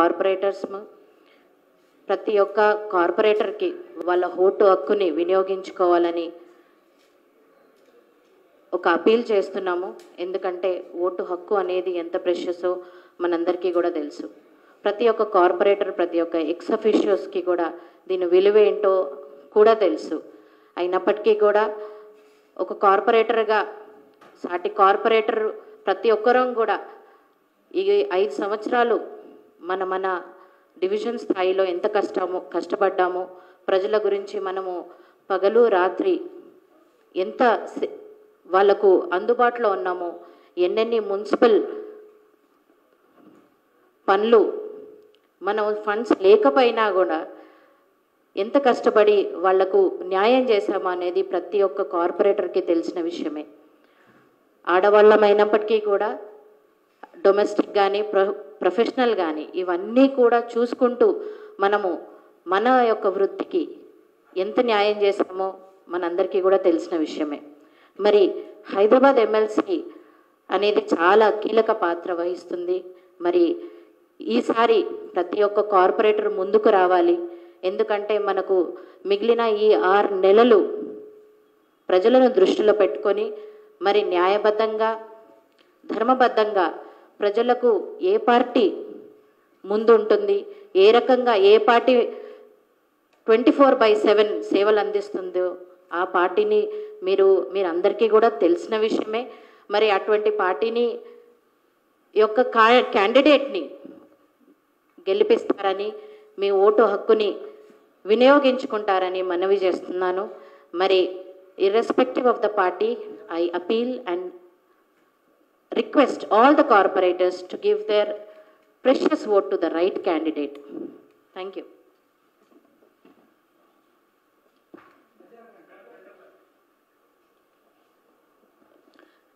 Corporators ప్రతి ఒక్క కార్పొరేటర్కి వాళ్ళ ఓటు హక్కుని వినియోగించుకోవాలని ఒక అపీల్ చేస్తున్నాము. ఎందుకంటే ఓటు హక్కు అనేది ఎంత ప్రెషియసో మనందరికీ కూడా తెలుసు. ప్రతి ఒక్క కార్పొరేటర్, ప్రతి ఒక్క ఎక్స్ అఫీషియోస్కి కూడా దీని విలువ ఏంటో కూడా తెలుసు. అయినప్పటికీ కూడా ఒక కార్పొరేటర్గా సాటి కార్పొరేటర్ ప్రతి ఒక్కరం కూడా ఈ 5 సంవత్సరాలు మన డివిజన్ స్థాయిలో ఎంత కష్టపడ్డామో, ప్రజల గురించి మనము పగలు రాత్రి ఎంత వాళ్ళకు అందుబాటులో ఉన్నామో, ఎన్నెన్ని మున్సిపల్ పనులు మనం ఫండ్స్ లేకపోయినా కూడా ఎంత కష్టపడి వాళ్లకు న్యాయం చేశామో అనేది ప్రతి ఒక్క కార్పొరేటర్కి తెలిసిన విషయమే. ఆడవాళ్ళమైనప్పటికీ కూడా డొమెస్టిక్ కానీ ప్రొఫెషనల్ కానీ ఇవన్నీ కూడా చూసుకుంటూ మనము మన యొక్క వృత్తికి ఎంత న్యాయం చేశామో మనందరికీ కూడా తెలిసిన విషయమే. మరి హైదరాబాద్ ఎమ్మెల్సీ అనేది చాలా కీలక పాత్ర వహిస్తుంది. మరి ఈసారి ప్రతి ఒక్క కార్పొరేటర్ ముందుకు రావాలి. ఎందుకంటే మనకు మిగిలిన ఈ 6 నెలలు ప్రజలను దృష్టిలో పెట్టుకొని మరి న్యాయబద్ధంగా, ధర్మబద్ధంగా ప్రజలకు ఏ పార్టీ ముందు ఉంటుంది, ఏ రకంగా ఏ పార్టీ 24/7 సేవలు అందిస్తుందో ఆ పార్టీని మీరందరికీ కూడా తెలిసిన విషయమే. మరి అటువంటి పార్టీని యొక్క క్యాండిడేట్ని గెలిపిస్తారని, మీ ఓటు హక్కుని వినియోగించుకుంటారని మనవి చేస్తున్నాను. మరి irrespective of the party, I appeal and request all the corporators to give their precious vote to the right candidate. Thank you.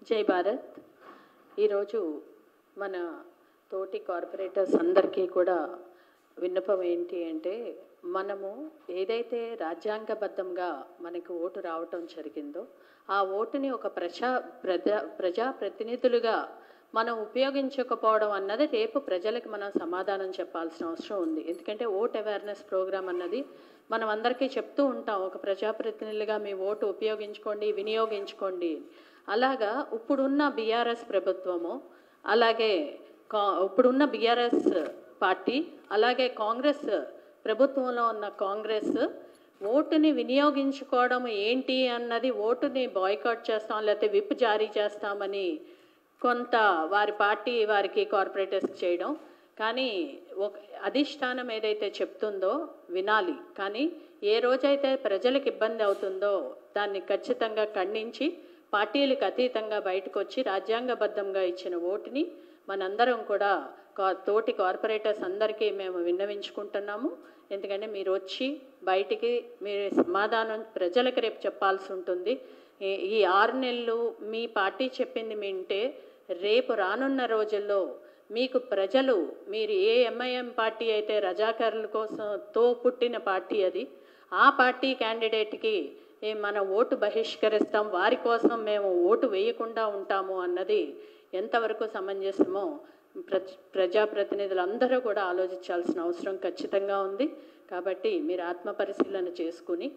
జై భారత్. ఈరోజు మన తోటి కార్పొరేటర్స్ అందరికీ కూడా విన్నపం ఏంటి అంటే, మనము ఏదైతే రాజ్యాంగబద్ధంగా మనకు ఓటు రావటం జరిగిందో ఆ ఓటుని ఒక ప్రజాప్రతినిధులుగా మనం ఉపయోగించకపోవడం అన్నది రేపు ప్రజలకు మనం సమాధానం చెప్పాల్సిన అవసరం ఉంది. ఎందుకంటే ఓట్ అవేర్నెస్ ప్రోగ్రామ్ అన్నది మనం అందరికీ చెప్తూ ఉంటాం, ఒక ప్రజాప్రతినిధులుగా మీ ఓటు ఉపయోగించుకోండి, వినియోగించుకోండి. అలాగా ఇప్పుడున్న బీఆర్ఎస్ ప్రభుత్వము, అలాగే ఇప్పుడున్న బీఆర్ఎస్ పార్టీ, అలాగే కాంగ్రెస్ ప్రభుత్వంలో ఉన్న కాంగ్రెస్ ఓటుని వినియోగించుకోవడం ఏంటి అన్నది, ఓటుని బాయ్కాట్ చేస్తాం లేకపోతే విప్ జారీ చేస్తామని కొంత వారి పార్టీ వారికి కార్పొరేటర్స్ చేయడం. కానీ ఒక అధిష్టానం ఏదైతే చెప్తుందో వినాలి. కానీ ఏ రోజైతే ప్రజలకు ఇబ్బంది అవుతుందో దాన్ని ఖచ్చితంగా ఖండించి పార్టీలకు అతీతంగా బయటకు వచ్చి రాజ్యాంగబద్ధంగా ఇచ్చిన ఓటుని మనందరం కూడా తోటి కార్పొరేటర్స్ అందరికీ మేము విన్నవించుకుంటున్నాము. ఎందుకంటే మీరు వచ్చి బయటికి మీరు సమాధానం ప్రజలకు రేపు చెప్పాల్సి ఉంటుంది. ఈ 6 నెలలు మీ పార్టీ చెప్పింది వింటే రేపు రానున్న రోజుల్లో మీకు ప్రజలు, మీరు ఏ ఎంఐఎం పార్టీ అయితే రజాకారుల కోసంతో పుట్టిన పార్టీ అది, ఆ పార్టీ క్యాండిడేట్కి మన ఓటు బహిష్కరిస్తాం, వారి కోసం మేము ఓటు వేయకుండా ఉంటాము అన్నది ఎంతవరకు సమంజసమో ప్రజాప్రతినిధులందరూ కూడా ఆలోచించాల్సిన అవసరం ఖచ్చితంగా ఉంది. కాబట్టి మీరు ఆత్మపరిశీలన చేసుకుని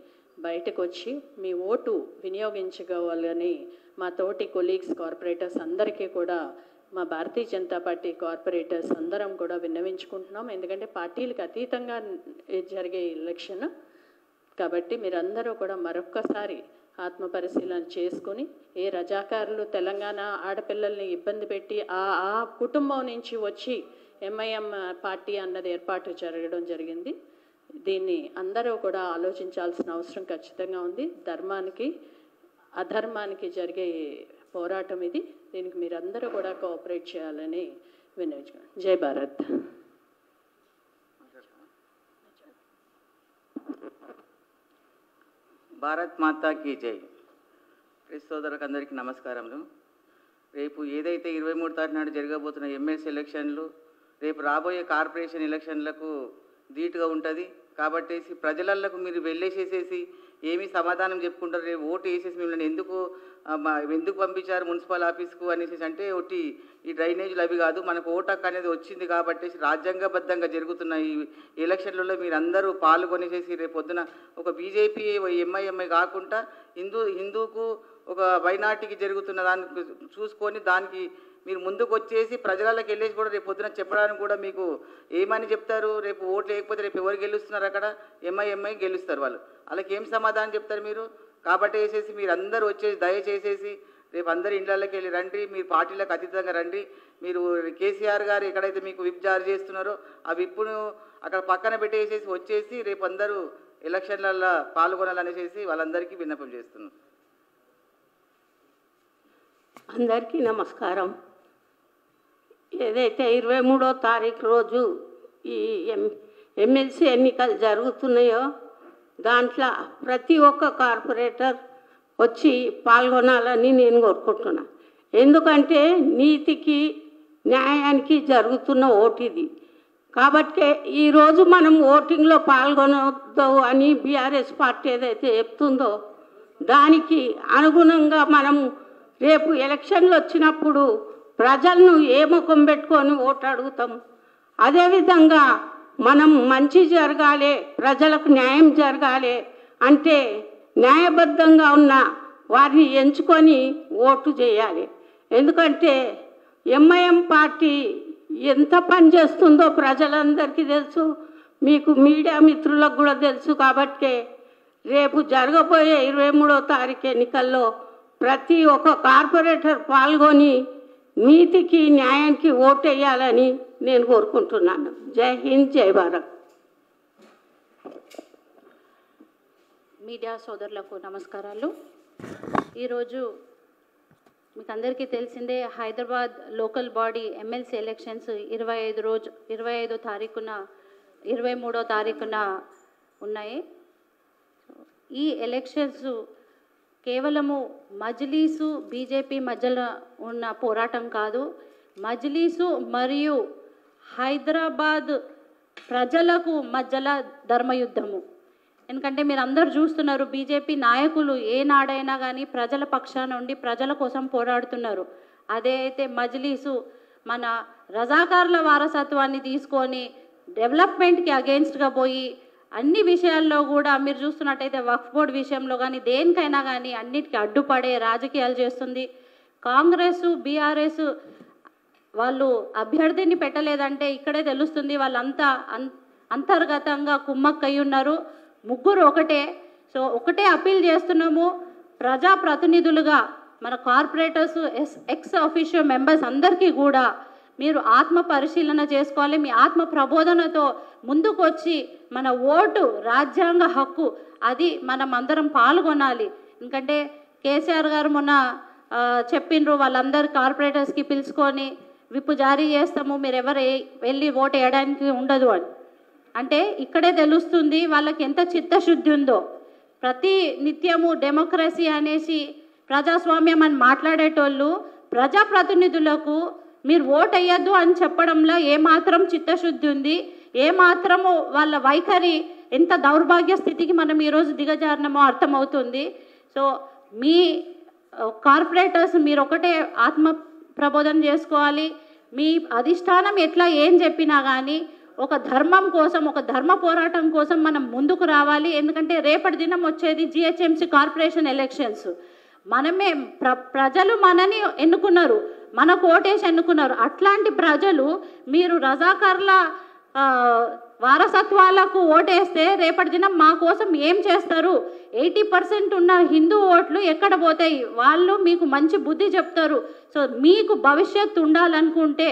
బయటకు వచ్చి మీ ఓటు వినియోగించుకోవాలని మా తోటి కొలీగ్స్ కార్పొరేటర్స్ అందరికీ కూడా, మా భారతీయ జనతా పార్టీ కార్పొరేటర్స్ అందరం కూడా విన్నవించుకుంటున్నాం. ఎందుకంటే పార్టీలకు అతీతంగా జరిగే ఎలక్షన్ కాబట్టి మీరందరూ కూడా మరొక్కసారి ఆత్మపరిశీలన చేసుకుని, ఏ రజాకారులు తెలంగాణ ఆడపిల్లల్ని ఇబ్బంది పెట్టి ఆ కుటుంబం నుంచి వచ్చి ఎంఐఎం పార్టీ అన్నది ఏర్పాటు జరగడం జరిగింది. దీన్ని అందరూ కూడా ఆలోచించాల్సిన అవసరం ఖచ్చితంగా ఉంది. ధర్మానికి అధర్మానికి జరిగే పోరాటం ఇది. దీనికి మీరందరూ కూడా కోఆపరేట్ చేయాలని విన్నవించుకున్నాను. జై భారత్. భారత్ మాతాకి జై. ప్రెస్ సోదరులకు అందరికీ నమస్కారములు. రేపు ఏదైతే 23 తారీఖు నాడు జరగబోతున్న ఎమ్మెల్సీ ఎలక్షన్లు రేపు రాబోయే కార్పొరేషన్ ఎలక్షన్లకు ధీటుగా ఉంటుంది. కాబట్టి ప్రజలకు మీరు వెళ్ళేసేసేసి ఏమీ సమాధానం చెప్పుకుంటారు. రేపు ఓటు వేసేసి మిమ్మల్ని ఎందుకు పంపించారు మున్సిపల్ ఆఫీస్కు అనేసి అంటే ఒకటి ఈ డ్రైనేజీలు అవి కాదు, మనకు ఓటు హక్కు అనేది వచ్చింది కాబట్టి రాజ్యాంగబద్ధంగా జరుగుతున్న ఈ ఎలక్షన్లలో మీరు అందరూ పాల్గొనేసేసి రేపు పొద్దున ఒక బీజేపీ ఎంఐఎంఐ కాకుండా హిందూకు ఒక మైనార్టీకి జరుగుతున్న దాన్ని చూసుకొని దానికి మీరు ముందుకు వచ్చేసి ప్రజలకు వెళ్ళేసి కూడా రేపు పొద్దున చెప్పడానికి కూడా మీకు ఏమని చెప్తారు? రేపు ఓట్లు లేకపోతే రేపు ఎవరు గెలుస్తున్నారు? అక్కడ ఎంఐఎంఐ గెలుస్తారు వాళ్ళు. వాళ్ళకి ఏం సమాధానం చెప్తారు మీరు? కాబట్టి వేసేసి మీరు అందరూ వచ్చేసి దయచేసేసి రేపు అందరు ఇండ్లకి వెళ్ళి రండి, మీరు పార్టీలకు అతీతంగా రండి. మీరు కేసీఆర్ గారు ఎక్కడైతే మీకు విప్ జారీ చేస్తున్నారో ఆ విప్పును అక్కడ పక్కన పెట్టేసేసి వచ్చేసి రేపు అందరూ ఎలక్షన్లలో పాల్గొనాలనేసి వాళ్ళందరికీ విన్నపం చేస్తున్నాం. అందరికీ నమస్కారం. ఏదైతే 23వ తారీఖు రోజు ఈ ఎమ్మెల్సీ ఎన్నికలు జరుగుతున్నాయో దాంట్లో ప్రతి ఒక్క కార్పొరేటర్ వచ్చి పాల్గొనాలని నేను కోరుకుంటున్నాను. ఎందుకంటే నీతికి న్యాయానికి జరుగుతున్న ఓటు ఇది. కాబట్టి ఈరోజు మనం ఓటింగ్లో పాల్గొనవద్దు అని బీఆర్ఎస్ పార్టీ ఏదైతే చెప్తుందో దానికి అనుగుణంగా మనం రేపు ఎలక్షన్లు వచ్చినప్పుడు ప్రజలను ఏ ముఖం పెట్టుకొని ఓటు అడుగుతాం? అదేవిధంగా మనం మంచి జరగాలి, ప్రజలకు న్యాయం జరగాలి అంటే న్యాయబద్ధంగా ఉన్న వారిని ఎంచుకొని ఓటు చేయాలి. ఎందుకంటే ఎంఐఎం పార్టీ ఎంత పని చేస్తుందో ప్రజలందరికీ తెలుసు, మీకు మీడియా మిత్రులకు కూడా తెలుసు. కాబట్టి రేపు జరగబోయే 23వ తారీఖు ఎన్నికల్లో ప్రతి ఒక్క కార్పొరేటర్ పాల్గొని నీతికి న్యాయానికి ఓటు వేయాలని నేను కోరుకుంటున్నాను. జై హింద్, జై భారత్. మీడియా సోదరులకు నమస్కారాలు. ఈరోజు మీకు అందరికీ తెలిసిందే, Hyderabad local body MLC elections 25వ తారీఖున 23వ తారీఖున ఉన్నాయి. ఈ ఎలక్షన్స్ కేవలము మజ్లీసు బీజేపీ మధ్యలో ఉన్న పోరాటం కాదు, మజ్లీసు మరియు హైదరాబాద్ ప్రజలకు మధ్యలో ధర్మయుద్ధము. ఎందుకంటే మీరు అందరు చూస్తున్నారు, బీజేపీ నాయకులు ఏనాడైనా కానీ ప్రజల పక్షాన ఉండి ప్రజల కోసం పోరాడుతున్నారు. అదే అయితే మజ్లీసు మన రజాకారుల వారసత్వాన్ని తీసుకొని డెవలప్మెంట్కి అగెయిన్స్ట్గా పోయి అన్ని విషయాల్లో కూడా మీరు చూస్తున్నట్టయితే వక్ఫ్ బోర్డు విషయంలో కానీ దేనికైనా కానీ అన్నిటికీ అడ్డుపడే రాజకీయాలు చేస్తుంది. కాంగ్రెస్ బీఆర్ఎస్ వాళ్ళు అభ్యర్థిని పెట్టలేదంటే ఇక్కడే తెలుస్తుంది వాళ్ళంతా అంతర్గతంగా కుమ్మక్కయి ఉన్నారు. ముగ్గురు ఒకటే. సో ఒకటే అప్పీల్ చేస్తున్నాము, ప్రజాప్రతినిధులుగా మన కార్పొరేటర్స్ ఎక్స్ అఫీషియో మెంబర్స్ అందరికీ కూడా మీరు ఆత్మ పరిశీలన చేసుకోవాలి. మీ ఆత్మ ప్రబోధనతో ముందుకు వచ్చి మన ఓటు రాజ్యాంగ హక్కు, అది మనం అందరం పాల్గొనాలి. ఎందుకంటే కేసీఆర్ గారు మొన్న చెప్పిండ్రు, వాళ్ళందరు కార్పొరేటర్స్కి పిలుచుకొని విప్పు జారీ చేస్తాము, మీరు ఎవరు వెళ్ళి ఓటు వేయడానికి ఉండదు అని. అంటే ఇక్కడే తెలుస్తుంది వాళ్ళకి ఎంత చిత్తశుద్ధి ఉందో. ప్రతి నిత్యము డెమోక్రసీ అనేసి ప్రజాస్వామ్యం అని మాట్లాడేటోళ్ళు ప్రజాప్రతినిధులకు మీరు ఓటు వేయద్దు అని చెప్పడంలో ఏమాత్రం చిత్తశుద్ధి ఉంది, ఏమాత్రము వాళ్ళ వైఖరి ఎంత దౌర్భాగ్య స్థితికి మనం ఈరోజు దిగజారినమో అర్థమవుతుంది. సో మీ కార్పొరేటర్స్ మీరు ఒకటే ఆత్మ ప్రబోధన చేసుకోవాలి. మీ అధిష్టానం ఎట్లా ఏం చెప్పినా కానీ ఒక ధర్మం కోసం, ఒక ధర్మ పోరాటం కోసం మనం ముందుకు రావాలి. ఎందుకంటే రేపటి దినం వచ్చేది జిహెచ్ఎంసీ కార్పొరేషన్ ఎలక్షన్స్. మనమే ప్రజలు మనని ఎన్నుకున్నారు, మనకు ఓటేసి ఎన్నుకున్నారు. అట్లాంటి ప్రజలు మీరు రజాకార్ల వారసత్వాలకు ఓటేస్తే రేపటి దినం మా కోసం ఏం చేస్తారు? 80% ఉన్న హిందూ ఓట్లు ఎక్కడ పోతాయి? వాళ్ళు మీకు మంచి బుద్ధి చెప్తారు. సో మీకు భవిష్యత్తు ఉండాలనుకుంటే,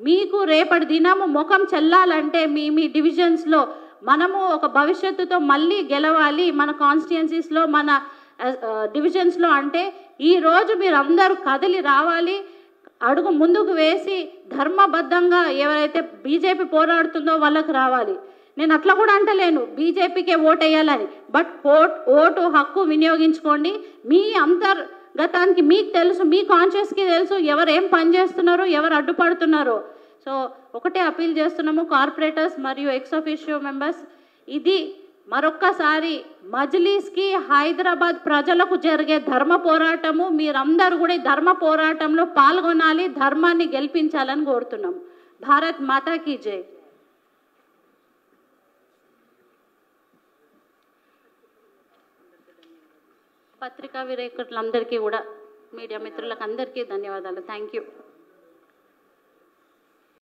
మీకు రేపటి దినము ముఖం చెల్లాలంటే మీ డివిజన్స్లో మనము ఒక భవిష్యత్తుతో మళ్ళీ గెలవాలి మన కాన్స్టిట్యుయెన్సీస్లో, మన డివిజన్స్లో. అంటే ఈరోజు మీరు అందరూ కదిలి రావాలి, అడుగు ముందుకు వేసి ధర్మబద్ధంగా ఎవరైతే బీజేపీ పోరాడుతుందో వాళ్ళకు రావాలి. నేను అట్లా కూడా అంటలేను బీజేపీకే ఓటు వేయాలని, బట్ ఓటు హక్కు వినియోగించుకోండి. మీ అంతర్గతానికి మీకు తెలుసు, మీ కాన్షియస్కి తెలుసు ఎవరు ఏం పని చేస్తున్నారో, ఎవరు అడ్డుపడుతున్నారో. సో ఒకటే అపీల్ చేస్తున్నాము కార్పొరేటర్స్ మరియు ఎక్స్ అఫీషియో మెంబర్స్, ఇది మరొక్కసారి మజ్లీస్కి హైదరాబాద్ ప్రజలకు జరిగే ధర్మ పోరాటము, మీరందరూ కూడా ఈ ధర్మ పోరాటంలో పాల్గొనాలి, ధర్మాన్ని గెలిపించాలని కోరుతున్నాం. భారత్ మాతాకి జై. పత్రికా విలేకరులందరికీ కూడా, మీడియా మిత్రులకు అందరికీ ధన్యవాదాలు. Thank you.